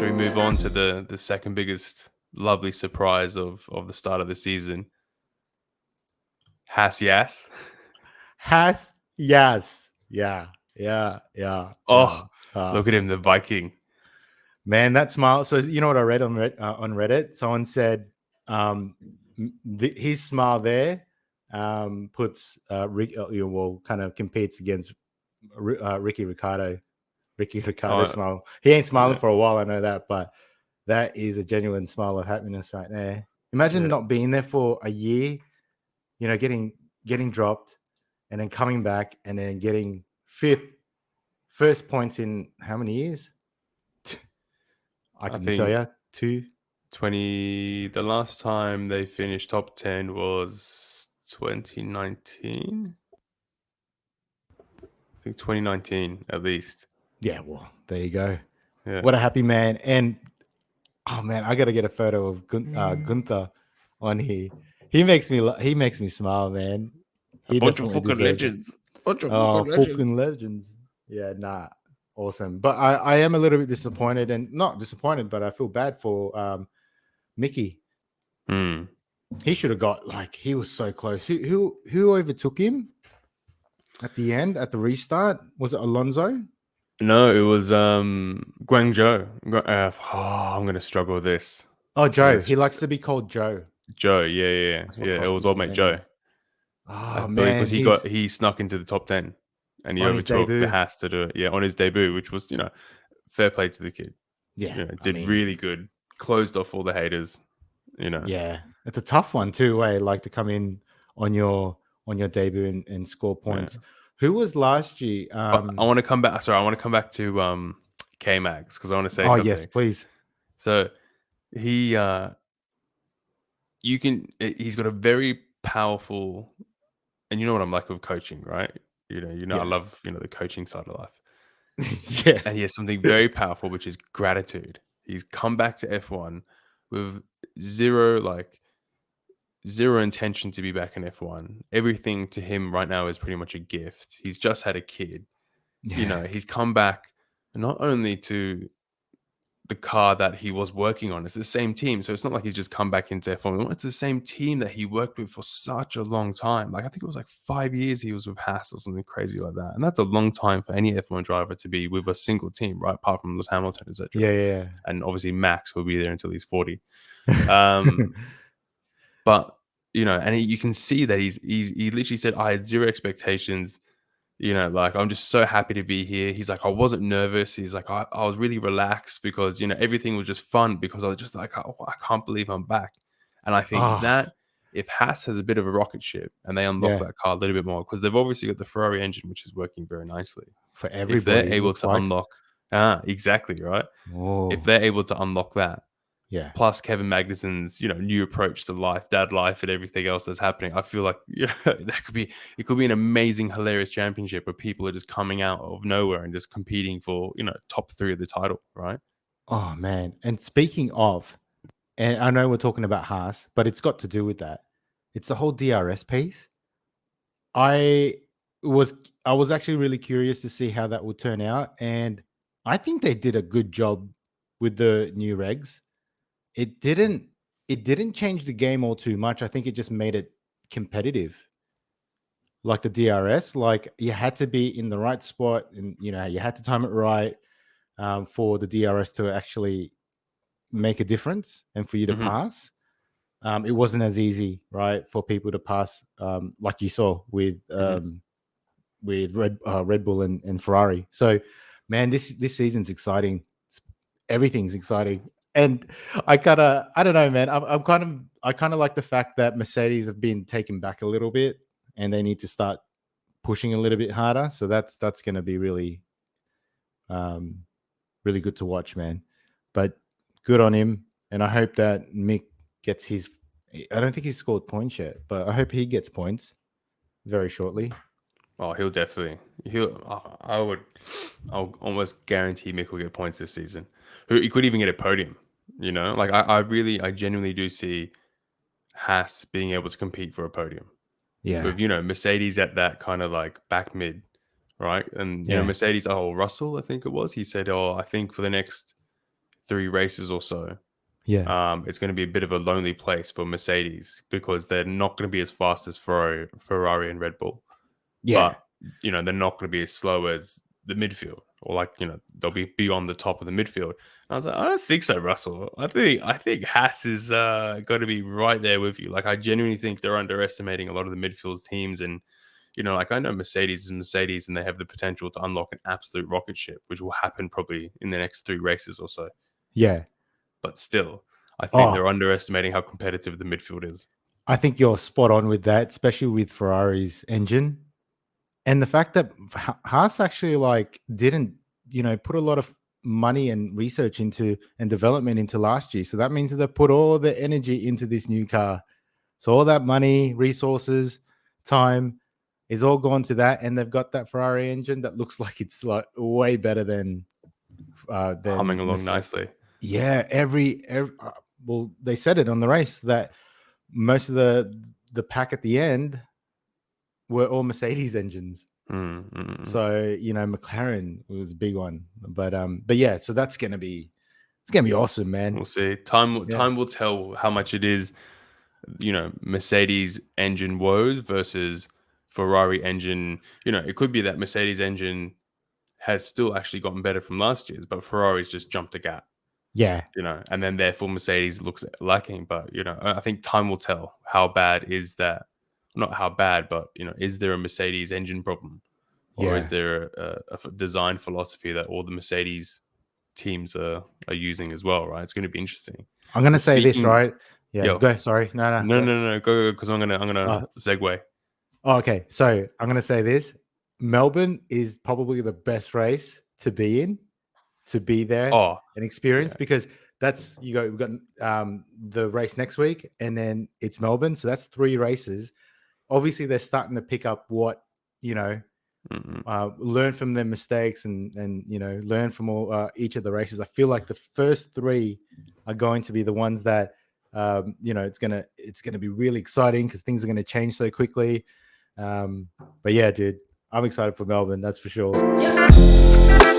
Shall we move on to the second biggest lovely surprise of the start of the season? Haas, yes. Haas, yes. Yeah. Oh, look at him, the Viking. Man, that smile. So you know what I read on Reddit? Someone said his smile there puts kind of competes against Ricky Ricardo. Ricky Ricardo smile. He ain't smiling for a while, I know that, but that is a genuine smile of happiness right there. Imagine not being there for a year, getting dropped, and then coming back and then getting first points in how many years? I can tell you, 20. The last time they finished top 10 was 2019. I think 2019 at least. Yeah, well, there you go. Yeah. What a happy man. And oh man, I got to get a photo of Gunther on here. He makes me smile, man. He bunch of fucking legends. Fucking legends. Yeah, nah. Awesome. But I am a little bit disappointed, and not disappointed, but I feel bad for Mickey. He should have got, he was so close. Who overtook him at the end, at the restart? Was it Alonso? No, it was Guangzhou. I'm going to struggle with this. Oh, Joe. He likes to be called Joe. Joe, yeah. It was old mate Joe. Oh, man. Because he snuck into the top 10 and he overtook the Haas to do it. Yeah, on his debut, which was, fair play to the kid. Yeah. Did really good. Closed off all the haters, Yeah. It's a tough one too, to come in on your debut and score points. Yeah. Who was last year? I want to come back. Sorry, I want to come back to K-Mags because I want to say something. Oh, yes, please. So he's got a very powerful, and you know what I'm like with coaching, right? I love, the coaching side of life. Yeah. And he has something very powerful, which is gratitude. He's come back to F1 with zero intention to be back in F1. Everything to him right now is pretty much a gift. He's just had a kid. Yeah. He's come back not only to the car that he was working on. It's the same team. So it's not like he's just come back into F1. It's the same team that he worked with for such a long time. I think it was 5 years he was with Haas or something crazy like that. And that's a long time for any F1 driver to be with a single team, right? Apart from Lewis Hamilton, etc. Yeah. And obviously Max will be there until he's 40. But, and you can see that he literally said, I had zero expectations. I'm just so happy to be here. He's like, I wasn't nervous. He's like, I was really relaxed because, everything was just fun because I was just like, oh, I can't believe I'm back. And I think that if Haas has a bit of a rocket ship and they unlock that car a little bit more, because they've obviously got the Ferrari engine, which is working very nicely. For everybody. If they're able to unlock, exactly, right? Whoa. If they're able to unlock that, yeah. Plus Kevin Magnussen's, new approach to life, dad life, and everything else that's happening. I feel like it could be an amazing, hilarious championship where people are just coming out of nowhere and just competing for, top 3 of the title, right? Oh man! And speaking of, and I know we're talking about Haas, but it's got to do with that. It's the whole DRS piece. I was actually really curious to see how that would turn out, and I think they did a good job with the new regs. It didn't change the game all too much. I think it just made it competitive. Like the DRS, you had to be in the right spot, and you had to time it right for the DRS to actually make a difference and for you to pass. It wasn't as easy, right, for people to pass, like you saw with Red Bull and Ferrari. So, man, this season's exciting. Everything's exciting. And I don't know, man. I kind of like the fact that Mercedes have been taken back a little bit, and they need to start pushing a little bit harder. So that's going to be really, really good to watch, man. But good on him, and I hope that Mick gets his. I don't think he's scored points yet, but I hope he gets points very shortly. Oh, he'll definitely. I'll almost guarantee Mick will get points this season. He could even get a podium. I genuinely do see Haas being able to compete for a podium. Yeah. With, Mercedes at that kind of back mid, right? And, Mercedes, Russell, I think it was, he said, I think for the next 3 races or so, Yeah. it's going to be a bit of a lonely place for Mercedes because they're not going to be as fast as Ferrari and Red Bull, Yeah. but they're not going to be as slow as the midfield, or like they'll be beyond the top of the midfield. And I was like, I don't think so, Russell. I think Haas is going to be right there with you. Like I genuinely think they're underestimating a lot of the midfield teams, and like I know Mercedes is Mercedes, and they have the potential to unlock an absolute rocket ship, which will happen probably in the next 3 races or so. Yeah. But still, I think Oh, they're underestimating how competitive the midfield is. I think you're spot on with that, especially with Ferrari's engine. And the fact that Haas actually didn't, put a lot of money and research into and development into last year. So that means that they put all the energy into this new car. So all that money, resources, time is all gone to that, and they've got that Ferrari engine that looks like it's like way better than Humming along Mercedes. nicely. Yeah, well, they said it on the race that most of the pack at the end were all Mercedes engines. So McLaren was a big one, but yeah, so it's gonna be awesome, man. We'll see. Time Yeah, time will tell how much it is. Mercedes engine woes versus Ferrari engine. It could be that Mercedes engine has still actually gotten better from last year's, but Ferrari's just jumped a gap. yeah, And then therefore Mercedes looks lacking. But I think time will tell how bad is that. Not how bad, but is there a Mercedes engine problem, or is yeah. there a design philosophy that all the Mercedes teams are using as well? Right, it's going to be interesting. I'm gonna But say this, speaking, right? Yeah, yo, go. Sorry, no, no, go. no, no, go because I'm gonna Oh, segue. okay. So I'm gonna say this: Melbourne is probably the best race to be in, to be there Oh, and experience, yeah. because we've got the race next week, and then it's Melbourne, so that's 3 races. Obviously, they're starting to pick up what you know Mm-mm. learn from their mistakes, and learn from all each of the races. I feel like the first 3 are going to be the ones that it's gonna be really exciting because things are going to change so quickly. But yeah, dude, I'm excited for Melbourne. That's for sure.